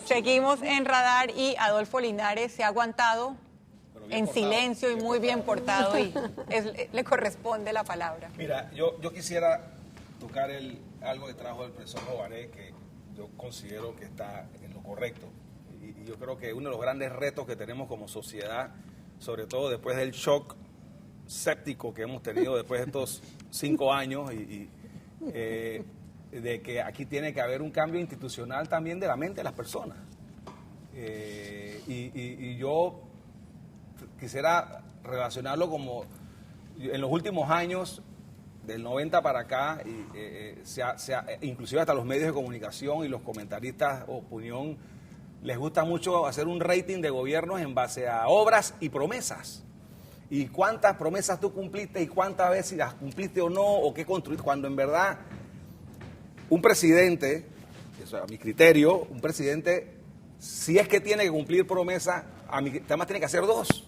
Seguimos en Radar y Adolfo Linares se ha aguantado en silencio y muy bien portado y le corresponde la palabra. Mira, yo quisiera tocar algo que trajo el profesor Jobaré, que yo considero que está en lo correcto. Y yo creo que uno de los grandes retos que tenemos como sociedad, sobre todo después del shock séptico que hemos tenido después de estos 5 años, de que aquí tiene que haber un cambio institucional también de la mente de las personas. Y yo quisiera relacionarlo como en los últimos años, del 90 para acá, inclusive hasta los medios de comunicación y los comentaristas opinión, les gusta mucho hacer un rating de gobiernos en base a obras y promesas. Y cuántas promesas tú cumpliste y cuántas veces las cumpliste o no, o qué construiste, cuando en verdad un presidente, eso a mi criterio, un presidente, si es que tiene que cumplir promesas, además tiene que hacer 2.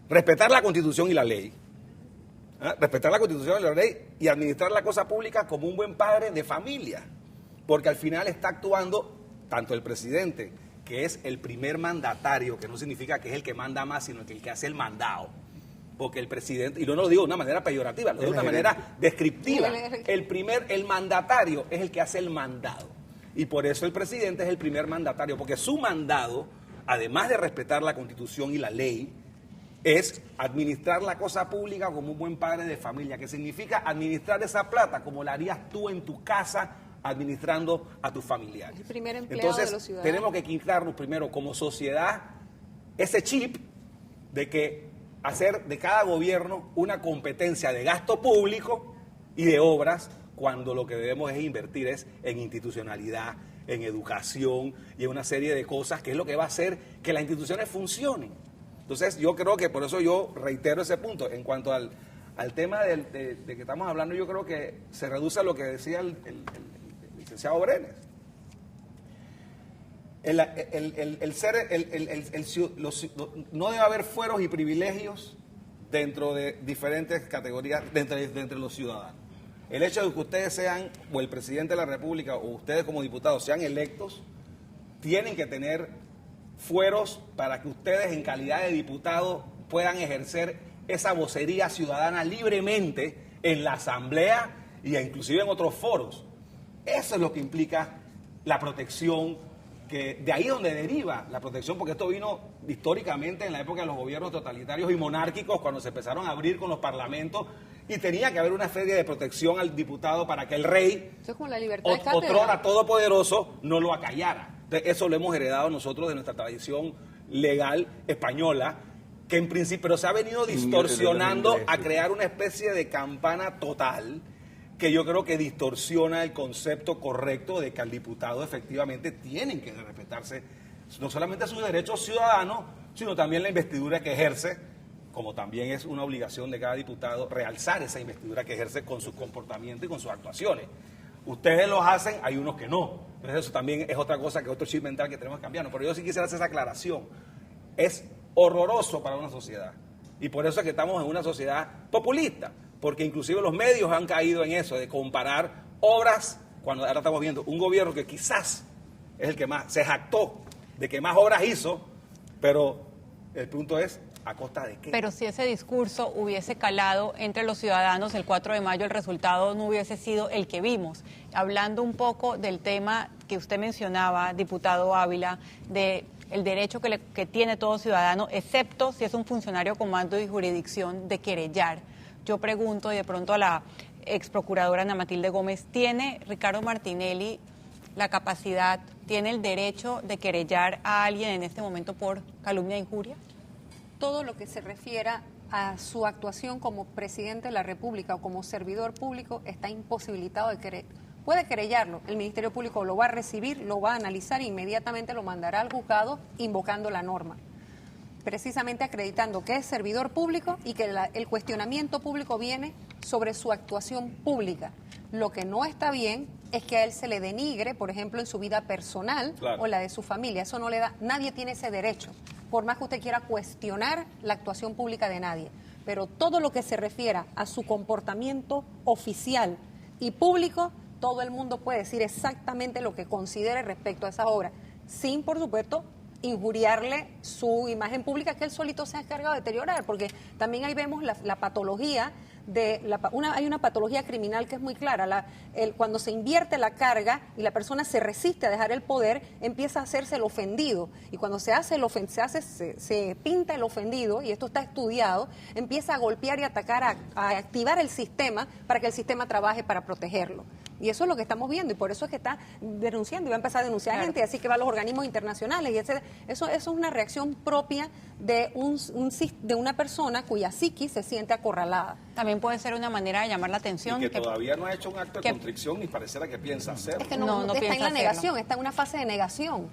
Respetar la Constitución y la ley. Respetar la Constitución y la ley y administrar la cosa pública como un buen padre de familia. Porque al final está actuando tanto el presidente, que es el primer mandatario, que no significa que es el que manda más, sino que el que hace el mandado. Porque el presidente, y no lo digo de una manera peyorativa, lo digo de una manera descriptiva, el mandatario es el que hace el mandado. Y por eso el presidente es el primer mandatario, porque su mandado, además de respetar la Constitución y la ley, es administrar la cosa pública como un buen padre de familia, que significa administrar esa plata como la harías tú en tu casa administrando a tus familiares. El primer empleado. Entonces, de los ciudadanos. Tenemos que quitarnos primero como sociedad ese chip de que hacer de cada gobierno una competencia de gasto público y de obras, cuando lo que debemos es invertir en institucionalidad, en educación y en una serie de cosas que es lo que va a hacer que las instituciones funcionen. Entonces yo creo que por eso yo reitero ese punto. En cuanto al tema de que estamos hablando, yo creo que se reduce a lo que decía el licenciado Brenes. No debe haber fueros y privilegios dentro de diferentes categorías, entre los ciudadanos. El hecho de que ustedes sean, o el presidente de la República, o ustedes como diputados sean electos, tienen que tener fueros para que ustedes en calidad de diputados puedan ejercer esa vocería ciudadana libremente en la asamblea y inclusive en otros foros. Eso es lo que implica la protección, que de ahí es donde deriva la protección, porque esto vino históricamente en la época de los gobiernos totalitarios y monárquicos, cuando se empezaron a abrir con los parlamentos, y tenía que haber una serie de protección al diputado para que el rey, otrora todopoderoso, no lo acallara. Entonces, eso lo hemos heredado nosotros de nuestra tradición legal española, que en principio, pero se ha venido distorsionando a crear una especie de campana total, que yo creo que distorsiona el concepto correcto de que al diputado efectivamente tienen que respetarse no solamente sus derechos ciudadanos, sino también la investidura que ejerce, como también es una obligación de cada diputado realzar esa investidura que ejerce con su comportamiento y con sus actuaciones. Ustedes los hacen, hay unos que no. Entonces eso también es otra cosa, que otro chip mental que tenemos que cambiar. Pero yo sí quisiera hacer esa aclaración. Es horroroso para una sociedad. Y por eso es que estamos en una sociedad populista. Porque inclusive los medios han caído en eso, de comparar obras, cuando ahora estamos viendo un gobierno que quizás es el que más se jactó de que más obras hizo, pero el punto es, ¿a costa de qué? Pero si ese discurso hubiese calado entre los ciudadanos el 4 de mayo, el resultado no hubiese sido el que vimos. Hablando un poco del tema que usted mencionaba, diputado Ávila, de el derecho que tiene todo ciudadano, excepto si es un funcionario con mando y jurisdicción, de querellar. Yo pregunto, y de pronto a la ex procuradora Ana Matilde Gómez, ¿tiene Ricardo Martinelli la capacidad, tiene el derecho de querellar a alguien en este momento por calumnia e injuria? Todo lo que se refiera a su actuación como presidente de la República o como servidor público está imposibilitado de querer. Puede querellarlo, el Ministerio Público lo va a recibir, lo va a analizar e inmediatamente lo mandará al juzgado invocando la norma, precisamente acreditando que es servidor público y que el cuestionamiento público viene sobre su actuación pública. Lo que no está bien es que a él se le denigre, por ejemplo, en su vida personal, claro, o la de su familia. Eso no le da, nadie tiene ese derecho, por más que usted quiera cuestionar la actuación pública de nadie. Pero todo lo que se refiera a su comportamiento oficial y público, todo el mundo puede decir exactamente lo que considere respecto a esas obras. sin, por supuesto, injuriarle su imagen pública que él solito se ha encargado de deteriorar, porque también ahí vemos la patología hay una patología criminal que es muy clara. Cuando se invierte la carga y la persona se resiste a dejar el poder, empieza a hacerse el ofendido. Y cuando se pinta el ofendido, y esto está estudiado, empieza a golpear y atacar, a activar el sistema para que el sistema trabaje para protegerlo. Y eso es lo que estamos viendo, y por eso es que está denunciando y va a empezar a denunciar gente, y así que va a los organismos internacionales. Y eso es una reacción propia de una persona cuya psiquis se siente acorralada. También puede ser una manera de llamar la atención. Y que todavía no ha hecho un acto de contrición ni pareciera que piensa hacerlo. Es que no está en la negación, está en una fase de negación.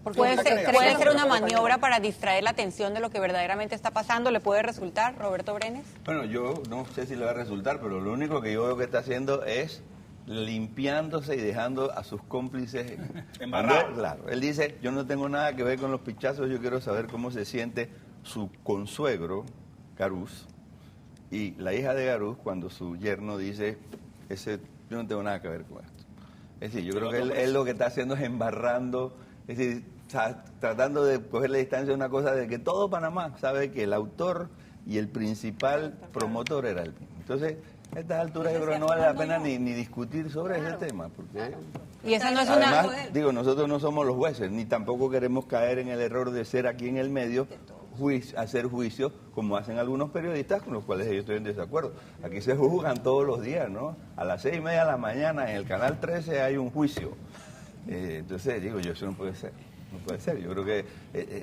Puede ser una maniobra para distraer la atención de lo que verdaderamente está pasando. ¿Le puede resultar, Roberto Brenes? Bueno, yo no sé si le va a resultar, pero lo único que yo veo que está haciendo es limpiándose y dejando a sus cómplices embarrados. Claro, él dice, yo no tengo nada que ver con los pichazos, yo quiero saber cómo se siente su consuegro, Garús, y la hija de Garús cuando su yerno dice, yo no tengo nada que ver con esto. Es decir, yo creo que él lo que está haciendo es embarrando, es decir, tratando de cogerle distancia a una cosa de que todo Panamá sabe que el autor y el principal promotor era el mismo. Entonces, a estas alturas yo creo que no vale la pena ni discutir sobre ese tema, porque y esa no es además, nosotros no somos los jueces, ni tampoco queremos caer en el error de ser aquí en el medio, hacer juicios como hacen algunos periodistas con los cuales yo estoy en desacuerdo. Aquí se juzgan todos los días, ¿no? A las 6:30 de la mañana en el Canal 13 hay un juicio. Entonces, eso no puede ser. No puede ser. Yo creo que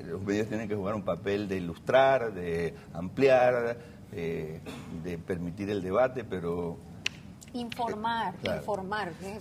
los medios tienen que jugar un papel de ilustrar, de ampliar, de permitir el debate, pero informar.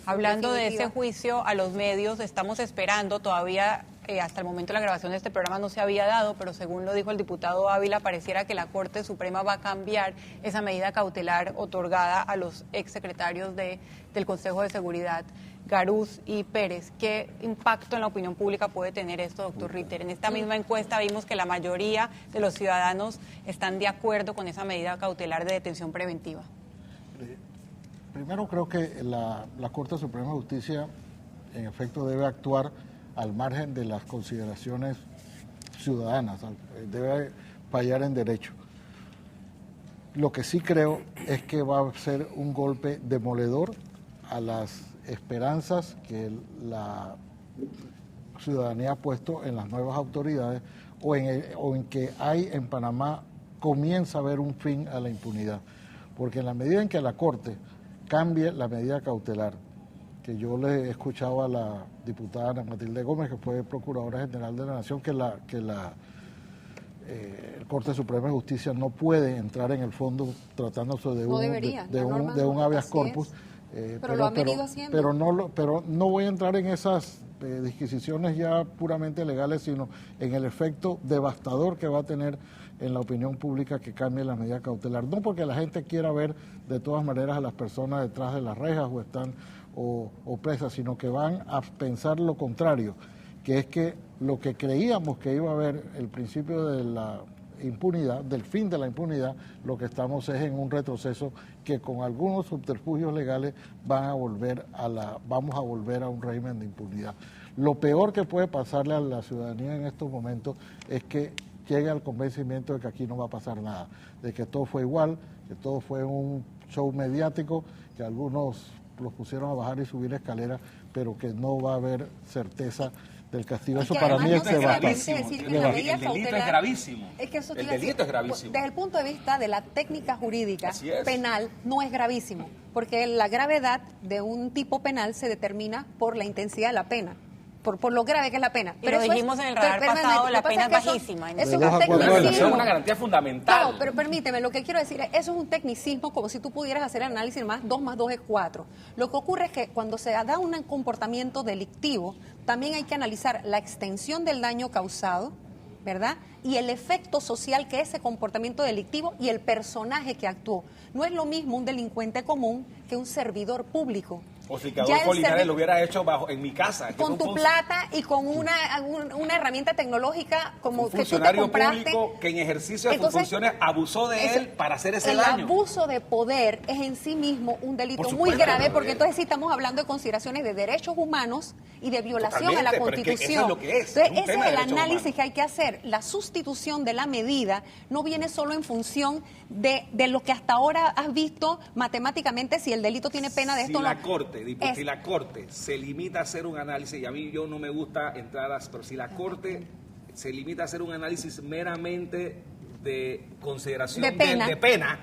Hablando de ese juicio a los medios, estamos esperando todavía, hasta el momento de la grabación de este programa no se había dado, pero según lo dijo el diputado Ávila, pareciera que la Corte Suprema va a cambiar esa medida cautelar otorgada a los exsecretarios del Consejo de Seguridad, Garús y Pérez. ¿Qué impacto en la opinión pública puede tener esto, doctor Ritter? En esta misma encuesta vimos que la mayoría de los ciudadanos están de acuerdo con esa medida cautelar de detención preventiva. Primero, creo que la Corte Suprema de Justicia, en efecto, debe actuar al margen de las consideraciones ciudadanas, debe fallar en derecho. Lo que sí creo es que va a ser un golpe demoledor a las esperanzas que la ciudadanía ha puesto en las nuevas autoridades o en que hay en Panamá comienza a haber un fin a la impunidad. Porque en la medida en que la Corte cambie la medida cautelar, que yo le he escuchado a la diputada Ana Matilde Gómez, que fue Procuradora General de la Nación, que la Corte Suprema de Justicia no puede entrar en el fondo tratándose de un habeas corpus. Pero lo han venido haciendo. Pero no voy a entrar en esas disquisiciones ya puramente legales, sino en el efecto devastador que va a tener en la opinión pública que cambie la medida cautelar. No porque la gente quiera ver de todas maneras a las personas detrás de las rejas o presas, sino que van a pensar lo contrario, que es que lo que creíamos que iba a haber el principio de la impunidad, del fin de la impunidad, lo que estamos es en un retroceso que con algunos subterfugios legales vamos a volver a un régimen de impunidad. Lo peor que puede pasarle a la ciudadanía en estos momentos es que llegue al convencimiento de que aquí no va a pasar nada, de que todo fue igual, que todo fue un show mediático, que algunos los pusieron a bajar y subir escaleras, pero que no va a haber certeza del castigo. Eso para mí es devastador. El delito es gravísimo. El delito es gravísimo. Desde el punto de vista de la técnica jurídica penal, no es gravísimo, porque la gravedad de un tipo penal se determina por la intensidad de la pena. Por lo grave que es la pena. Pero lo dijimos en el radar pasado, la pena es bajísima. Eso es un tecnicismo. Es una garantía fundamental. Claro, pero permíteme, lo que quiero decir es, eso es un tecnicismo como si tú pudieras hacer el análisis más 2 más 2 es 4. Lo que ocurre es que cuando se da un comportamiento delictivo, también hay que analizar la extensión del daño causado, ¿verdad? Y el efecto social que ese comportamiento delictivo y el personaje que actuó. No es lo mismo un delincuente común que un servidor público. O si que Ya Adolfo el Linares servi- lo hubiera hecho en mi casa. que con es un tu func- plata y con una herramienta tecnológica como un que tú te funcionario compraste. público que en ejercicio de sus Entonces, funciones abusó de ese- él para hacer ese el daño. abuso de poder es en sí mismo un delito Por muy supuesto, grave, porque Gabriel. entonces sí estamos hablando de consideraciones de derechos humanos y de violación a la Totalmente, pero es que Constitución. eso es lo que es un Entonces, ese tema es de el derechos análisis humanos. que hay que hacer. La sustitución de la medida no viene solo en función de lo que hasta ahora has visto matemáticamente, si el delito tiene pena de Si esto o no. la Corte, Es- si la Corte se limita a hacer un análisis, y a mí yo no me gusta entradas, pero si la Corte se limita a hacer un análisis meramente de consideración De pena. de pena,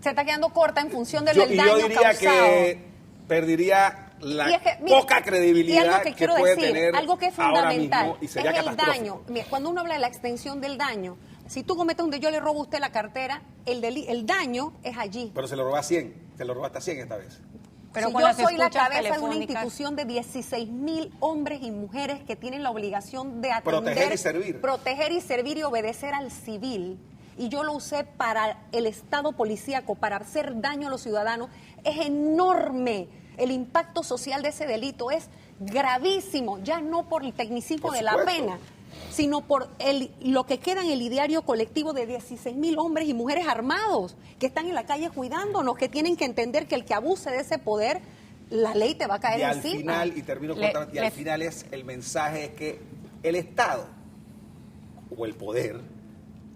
se está quedando corta en función del yo daño diría causado. que perdería la Y es que, mira, poca y credibilidad algo que quiero puede decir, tener algo que es ahora fundamental, mismo y es sería el catastrófico. daño. Mira, cuando uno habla de la extensión del daño, si tú cometes un delito, yo le robo a usted la cartera, el daño es allí. Pero se lo roba a 100, se lo roba hasta 100 esta vez. Pero si con yo las soy la escuchas cabeza de una telefónicas- institución de 16.000 hombres y mujeres que tienen la obligación de atender, Proteger y servir. proteger y servir y obedecer al civil, y yo lo usé para el Estado policíaco, para hacer daño a los ciudadanos, es enorme. El impacto social de ese delito es gravísimo, ya no por el tecnicismo Por de la supuesto. pena, sino por lo que queda en el ideario colectivo de 16.000 hombres y mujeres armados que están en la calle cuidándonos, que tienen que entender que el que abuse de ese poder, la ley te va a caer Y al encima. final, y termino Le- con y al le- final es el mensaje es que el Estado o el poder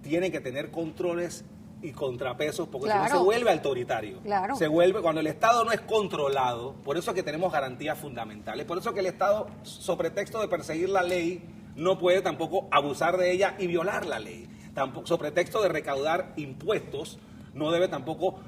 tiene que tener controles y contrapesos, porque si Claro. no se vuelve autoritario. Claro. Se vuelve, cuando el Estado no es controlado, por eso es que tenemos garantías fundamentales, por eso es que el Estado, sobre pretexto de perseguir la ley, no puede tampoco abusar de ella y violar la ley. Tampoco, sobre pretexto de recaudar impuestos, no debe tampoco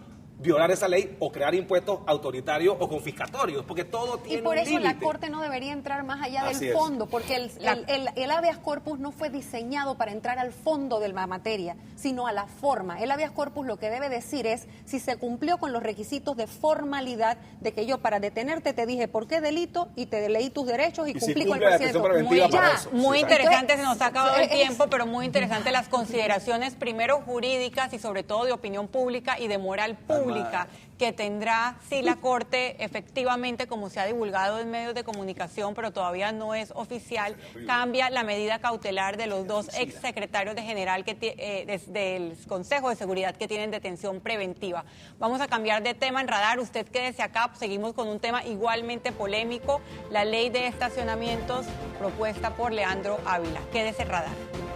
violar esa ley o crear impuestos autoritarios o confiscatorios, porque todo tiene Y por un eso la límite. Corte no debería entrar más allá Así del es. fondo, porque el habeas corpus no fue diseñado para entrar al fondo de la materia, sino a la forma. El habeas corpus lo que debe decir es si se cumplió con los requisitos de formalidad, de que yo para detenerte te dije por qué delito y te leí tus derechos y Y si cumplí con el cumple la procedimiento. prisión preventiva Muy para ya. eso. Muy Sí, interesante, Entonces, se nos ha acabado el es- tiempo, pero muy interesante las consideraciones, primero jurídicas y sobre todo de opinión pública y de moral pública que tendrá si la Corte efectivamente, como se ha divulgado en medios de comunicación, pero todavía no es oficial, cambia la medida cautelar de los dos exsecretarios de general del Consejo de Seguridad que tienen detención preventiva. Vamos a cambiar de tema en Radar, usted quédese acá, seguimos con un tema igualmente polémico, la ley de estacionamientos propuesta por Leandro Ávila. Quédese en Radar.